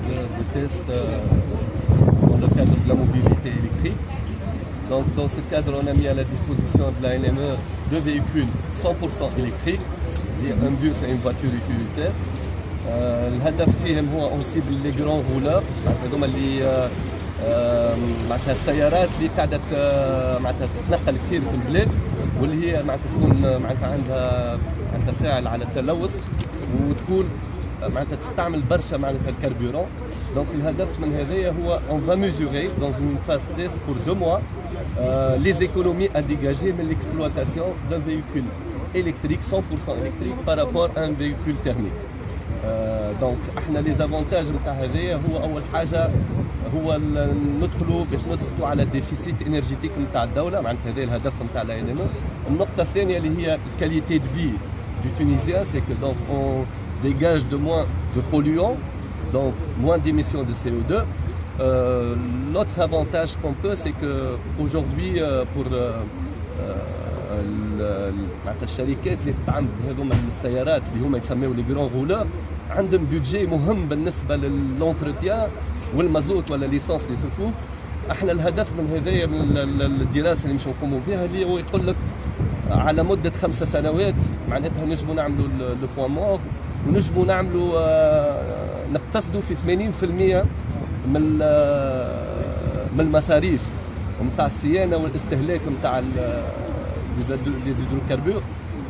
période de test dans le cadre de la mobilité électrique. Donc dans ce cadre, on a mis à la disposition de la NME deux véhicules 100% électriques, un bus et une voiture utilitaire. الهدف فيهم هو اون سيبل لي جرون رولور هذوما اللي معناتها السيارات اللي قاعده معناتها تتنقل كثير في البلاد واللي هي معناتها تكون معناتها عندها فاعل على التلوث وتكون معناتها تستعمل برشا معناتها الكربورون. دونك الهدف من هذايا هو اون فا ميزوري دون اون فاز تيست بور 2 mois les économies à dégager de l'exploitation d'un véhicule électrique 100% électrique par rapport à un véhicule thermique. دونك احنا لي زافونتاج نتاع هذايا هو اول حاجه هو ندخلوا ندخلوا على الديفيسيت انرجيتيك نتاع الدوله معناتها هذا الهدف نتاع لا ان ام. النقطه الثانيه اللي هي الكاليتي دو في دو تونيزيان سي كو دونك اون ديجاج دو موان دو بوليون دونك موان ديميسيون دو سي او 2. L'autre avantage qu'on peut c'est que aujourd'hui pour معناتها الشركات اللي تعمل هذوما السيارات اللي هما يتسموا لي جرون رولور عندهم بيدجي مهم بالنسبه للونتروتيان والمازوت ولا ليسونس اللي يصرفوه. احنا الهدف من هذايا من الدراسه اللي مش نقوموا بها اللي هو يقول لك على مده 5 سنوات معناتها نجموا نعملوا لو بوان مور ونجموا نعملوا نقتصدوا في 80% من المصاريف نتاع الصيانه والاستهلاك نتاع لي زيدروكاربور.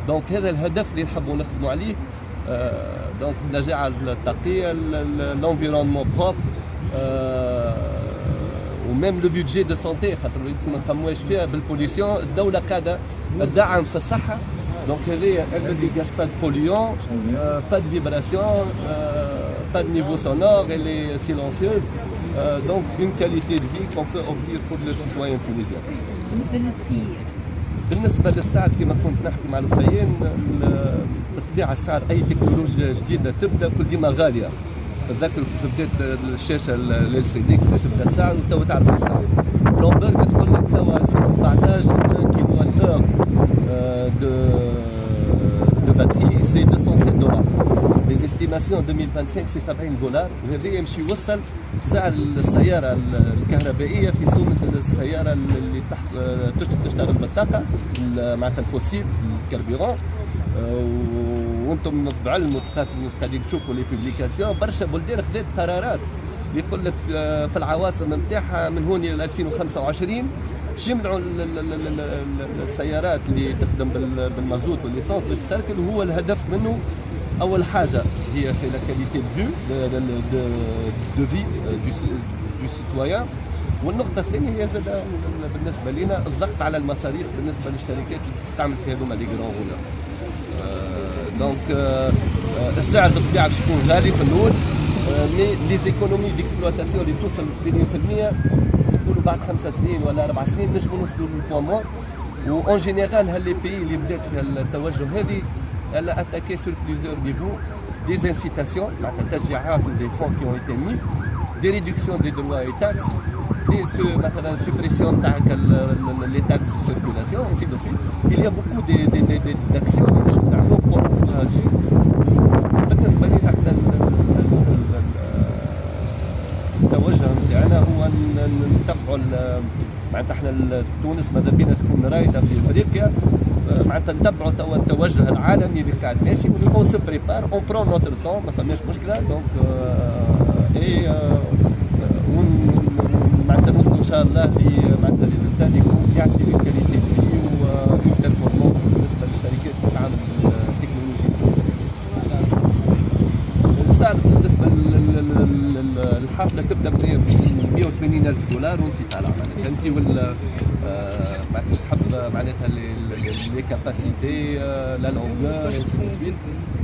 دونك هذا الهدف اللي نحبوا نخدموا عليه. دونك نجعل التقيه لونفيرونمون بروب وميم لو بيدجي دو سونتي خاطر ما نخموش فيها بالبوليسيون. الدوله قاعده تدعم في الصحه. دونك هذايا elle ne dégage pas de polluants, pas de vibrations, pas de niveau sonore, elle est silencieuse. Donc une qualité de vie qu'on peut offrir pour le citoyen tunisien. بالنسبه للسعر كما كنت نحكي مع الاخوين بالطبيعه السعر اي تكنولوجيا جديده تبدا كل ديما غاليه. تذكر كيف بدات الشاشه ال سي دي كيفاش بدا السعر وتوا تعرف السعر. بلومبرغ تقول لك توا 2017 كيلو وات اور de batterie c'est $207. Les estimations 2025 c'est $70 وهذا يمشي يوصل سعر السياره الكهربائيه في سوق السياره اللي تحت تشتغل بالطاقه معناتها الفوسيل الكربيرون. وانتم بعلم قاعدين تشوفوا لي بوبليكاسيون برشا بلدان خذات قرارات يقول لك في العواصم نتاعها من هون الى 2025 باش يمنعوا السيارات اللي تخدم بالمازوت والليسانس باش تسركل. وهو الهدف منه اول حاجه هي سي لا كاليتي دو في دو سيتويان. والنقطه الثانيه هي زاد بالنسبه لنا الضغط على المصاريف بالنسبه للشركات اللي تستعمل في هذوما لي جرون رولور. دونك السعر بالطبيعه باش يكون غالي في الاول مي لي زيكونومي ديكسبلواتاسيون اللي توصل ل 80% نقولوا بعد 5 سنين ولا 4 سنين نجموا نوصلوا للبوان مور. وان جينيرال هاللي بي اللي بدات فيها التوجه هذه elle a attaqué sur plusieurs niveaux des incitations, des fonds qui ont été mis, des réductions des droits et taxes, des suppression des taxes de circulation, ainsi de suite. Il y a beaucoup d'actions pour encourager. بالنسبة لنا احنا التوجه نتاعنا هو نتبعوا معناتها احنا تونس ماذا بينا تكون رايدة في افريقيا معناتها نتبعوا توا التوجه العالمي اللي قاعد ماشي اون سو بريبار اون برون نوتر طون ما فماش مشكله. دونك اي معناتها نوصلوا ان شاء الله معناتها ريزولتا اللي يكون يعطي كاليتي في و بيرفورمانس بالنسبه للشركات اللي تعمل بالتكنولوجيا. السعر بالنسبه للحفله تبدا ب $180,000 وانت طالع معناتها انت ولا ما عرفتش تحب معناتها لي كاباسيتي لا لونغور انسي دو سويت.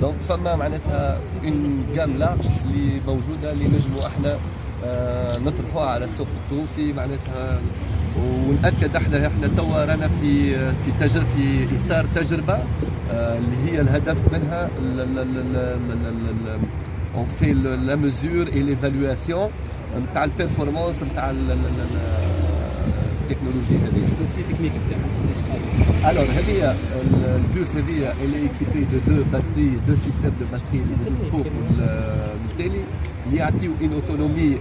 دونك فما معناتها اون جام لارج اللي موجوده اللي نجموا احنا نطرحوها على السوق التونسي معناتها. ونأكد احنا توا رانا في اطار تجربه اللي هي الهدف منها on fait la mesure et l'évaluation نتاع البيرفورمانس نتاع التكنولوجيا هذه. Alors هذه البيوس هذه elle est équipée de deux batteries, deux systèmes de batteries pour بالتالي اللي يعطيو une autonomie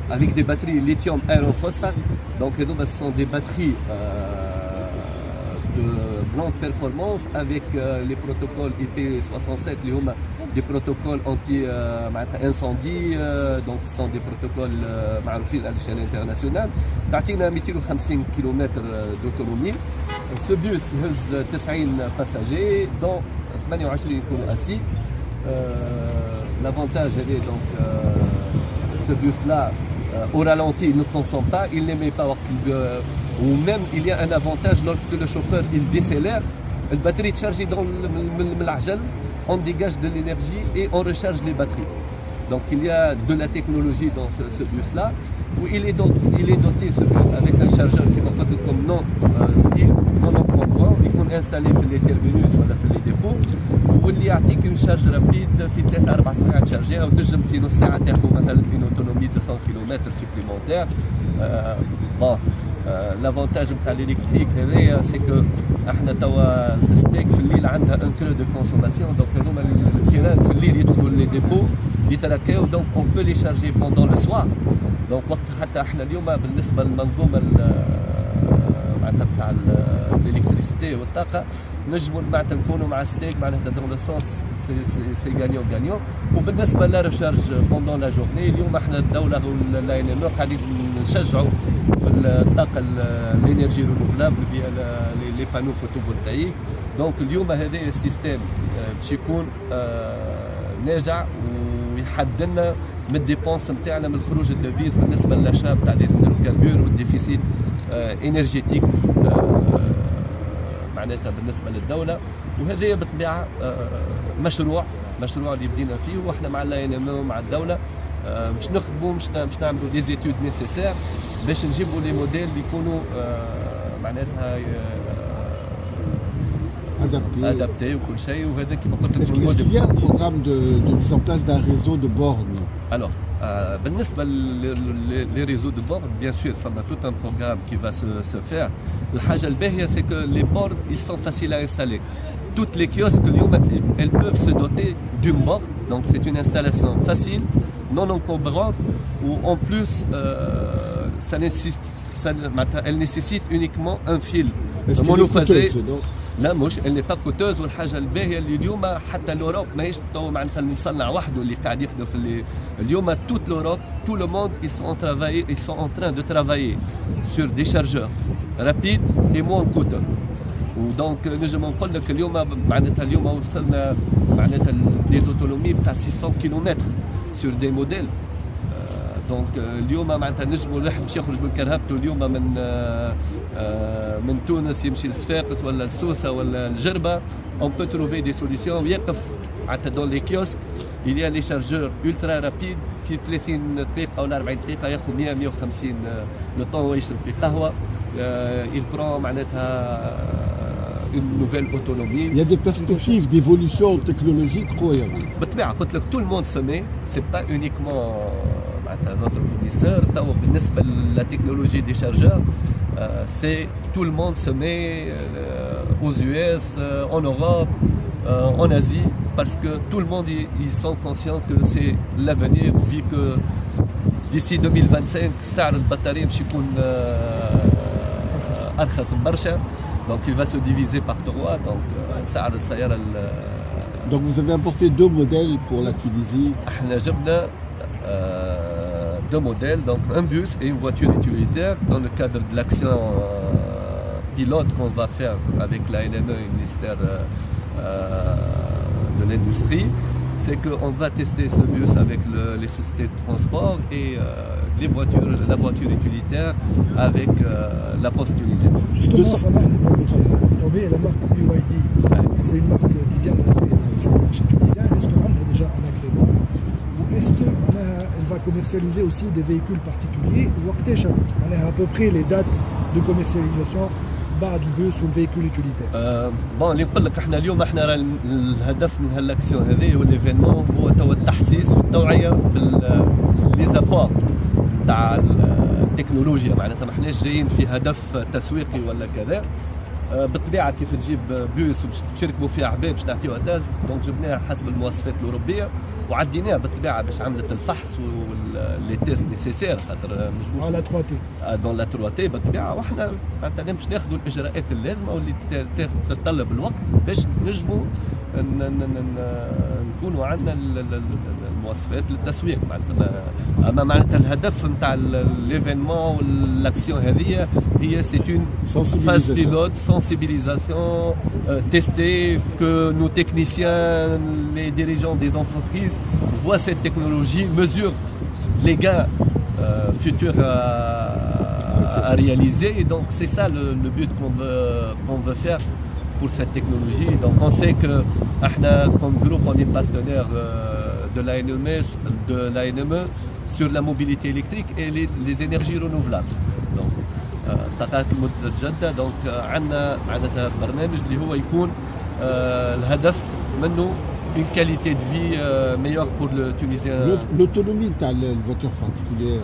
avec des batteries lithium iron phosphate. Donc هذوما ce sont des batteries de grande performance avec les protocoles IP67 اللي هما des protocoles anti-incendie, donc ce sont des protocoles معروفين على l'échelle internationale. تعطينا 250 km d'autonomie. Ce bus يهز 90 passagers dont 28 يكونوا assis. L'avantage donc ce bus là au ralenti il ne consomme pas, il n'émet pas ou même il y a un avantage lorsque le chauffeur il décélère, la batterie est chargée dans l'ajal, on dégage de l'énergie et on recharge les batteries. Donc il y a de la technologie dans ce bus là où il est doté ce bus avec un chargeur qui va être comme non skill, non encombrant, il peut installer في les terminus ولا في les dépôts واللي يعطيك une charge rapide في 3-4 ساعات تشارجيها وتنجم في نص ساعه تاخذ مثلا une autonomie de 100 km supplémentaire. Bon, l'avantage نتاع l'électrique هذايا c'est que احنا توا ستيك في الليل عندها un creux de consommation, donc هذوما الكيران في الليل يدخلوا les dépôts يتركاو donc on peut les charger pendant le soir. donc وقت حتى احنا اليوم بالنسبه للمنظومه معناتها نتاع الالكتريسيتي والطاقه نجموا معناتها نكونوا مع ستيك معناتها دون لو سونس سي غانيون غانيون. وبالنسبه لا ريشارج بوندون لا جورني اليوم احنا الدوله واللاينر قاعدين نشجعوا في الطاقه الانرجي رينوفلابل فيا لي بانو فوتوفولتايك. دونك اليوم هذا السيستم باش يكون ناجع ويحد لنا من الديبونس نتاعنا من الخروج الدفيز بالنسبه للاشا نتاع لي هيدروكاربور والديفيسيت انرجيتيك معناتها بالنسبه للدوله. وهذا بالطبيعه مشروع اللي بدينا فيه واحنا مع اللاينر مع الدوله باش نخدموا باش نعملوا لي زيتود نيسيسير باش نجيبوا لي موديل اللي يكونوا معناتها adapté وكل شيء. وهذا كما قلت لك Est-ce qu'il y a un programme de mise en place d'un réseau de bornes? Alors بالنسبه les réseaux de bornes bien sûr فما tout un programme qui va se faire. الحاجه الباهيه c'est que les bornes ils sont faciles à installer. Toutes les kiosques اليوم elles peuvent se doter d'une borne, donc c'est une installation facile, non encombrante ou en plus elle nécessite uniquement un fil monophasé. لا مش اللي با كوتوز. والحاجه الباهيه اللي اليوم حتى لوروب ماهيش تو معناتها المصنع وحده اللي قاعد يخدم في اللي اليوم توت لوروب تو لو موند ils sont en train de travailler sur des chargeurs rapides et moins coûteux. ودونك نجم نقول لك اليوم معناتها اليوم وصلنا معناتها دي اوتونومي بتاع 600 كيلومتر sur des modèles. دونك اليوم معناتها نجموا الواحد باش يخرج من كرهبته اليوم من تونس يمشي لصفاقس ولا لسوسه ولا الجربه on peut trouver des solutions ويقف معناتها دون لي كيوسك il y a les chargeurs ultra rapides في 30 دقيقه ولا 40 دقيقه ياخذ 150 لو طون ويشرب في قهوه il prend معناتها une nouvelle autonomie. Il y a des perspectives d'évolution technologique خويا. بالطبيعه قلت لك tout le monde se met, c'est pas uniquement notre fournisseur. بالنسبه la technologie des chargeurs c'est tout le monde se met aux US, en Europe, en Asie, parce que tout le monde ils sont conscients que c'est l'avenir vu que d'ici 2025 سعر البطاريه باش يكون ارخص برشا. Donc il va se diviser par 3. Donc سعر السياره Donc vous avez importé 2 modèles pour la Tunisie. احنا جبنا deux modèles, donc un bus et une voiture utilitaire dans le cadre de l'action pilote qu'on va faire avec l'ANME et le ministère de l'Industrie. C'est qu'on va tester ce bus avec les sociétés de transport et la voiture utilitaire avec la poste tunisienne. Justement, ça marque la marque BYD, c'est une marque qui vient d'entrer sur le marché tunisien. Est-ce qu'on a déjà un agrément? Est-ce qu'elle va commercialiser aussi des véhicules particuliers? On a à peu près les dates de commercialisation بعد البوس والفيكول يوتيليتير. بون اللي نقول لك احنا اليوم احنا راه الهدف من هالاكسيون هذه والايفينمون هو توا التحسيس والتوعيه باللي زابور تكنولوجيا، معناتها ما احناش جايين في هدف تسويقي ولا كذا. بالطبيعه كيف تجيب بيوس وباش تركبوا فيها عباد باش تعطيوها تاز، دونك جبناها حسب المواصفات الاوروبيه وعديناها بالطبيعه باش عملت الفحص واللي تيست نيسيسير، خاطر مش على 3 تي دون لا 3 تي بالطبيعه، واحنا معناتها باش ناخذوا الاجراءات اللازمه واللي تتطلب الوقت باش نجموا نكونوا عندنا المواصفات للتسويق. معناتها اما معناتها الهدف نتاع ليفينمون والاكسيون هذه هي سي اون فاز بيلوت sensibilisation testée, que nos techniciens, les dirigeants des entreprises voient cette technologie, mesurent les gains futurs à réaliser. Et donc c'est ça le but qu'on veut faire pour cette technologie. Donc on sait que comme groupe on est partenaire de l'ANME sur la mobilité électrique et les énergies renouvelables. Donc الطاقات المتجددة. دونك عندنا معناتها برنامج اللي هو يكون الهدف منه une qualité de vie meilleure pour le Tunisien. L'autonomie de la voiture particulière.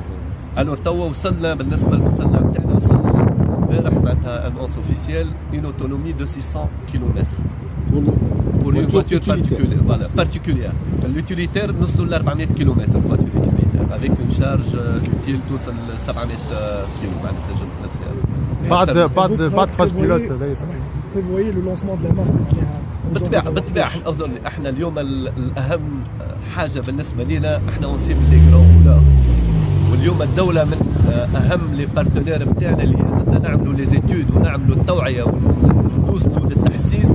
Alors توا وصلنا بالنسبة للمصنع بتاعنا، وصلنا امبارح معناتها annonce officielle une autonomie de 600 km. Pour une voiture particulière, voilà, particulière. L'utilitaire نوصلوا ل 400 km voiture utilitaire avec une charge utile توصل 700 كيلو معناتها جنب نفسها. بعد فاز بيلوت. prévoyez le lancement de la marque. بالطبيعة احنا اليوم الاهم حاجة بالنسبة لنا احنا ونسيب لي جران، واليوم الدولة من اهم لي بارتنير بتاعنا اللي لازمنا نعملوا لي زيتود ونعملوا التوعية ونوصلوا للتحسيس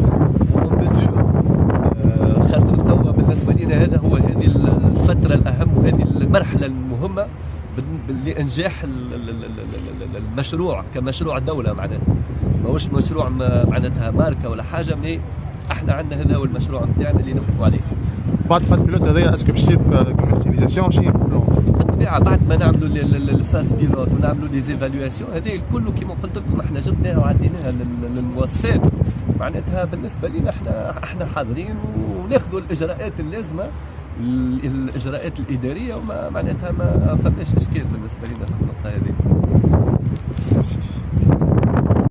ونمزور. خاطر التوعية بالنسبة لنا هذه الفترة الأهم وهذه المرحلة المهمة لإنجاح المشروع كمشروع دولة. معناتها ماهوش مشروع معناتها ماركة ولا حاجة، مي احنا عندنا هذا هو المشروع نتاعنا اللي نخدموا عليه. بعد فاز بيلوت هذايا اسكو باش تصير كوميرسياليزاسيون شنو البلان؟ بالطبيعة بعد ما نعملوا الفاز بيلوت ونعملوا لي زيفالواسيون هذه الكل كما قلت لكم احنا جبناها وعديناها للمواصفات. معناتها بالنسبة لنا احنا حاضرين وناخذوا الاجراءات اللازمة، الاجراءات الاداريه، وما معناتها ما فماش اشكال بالنسبه لنا في النقطه هذه.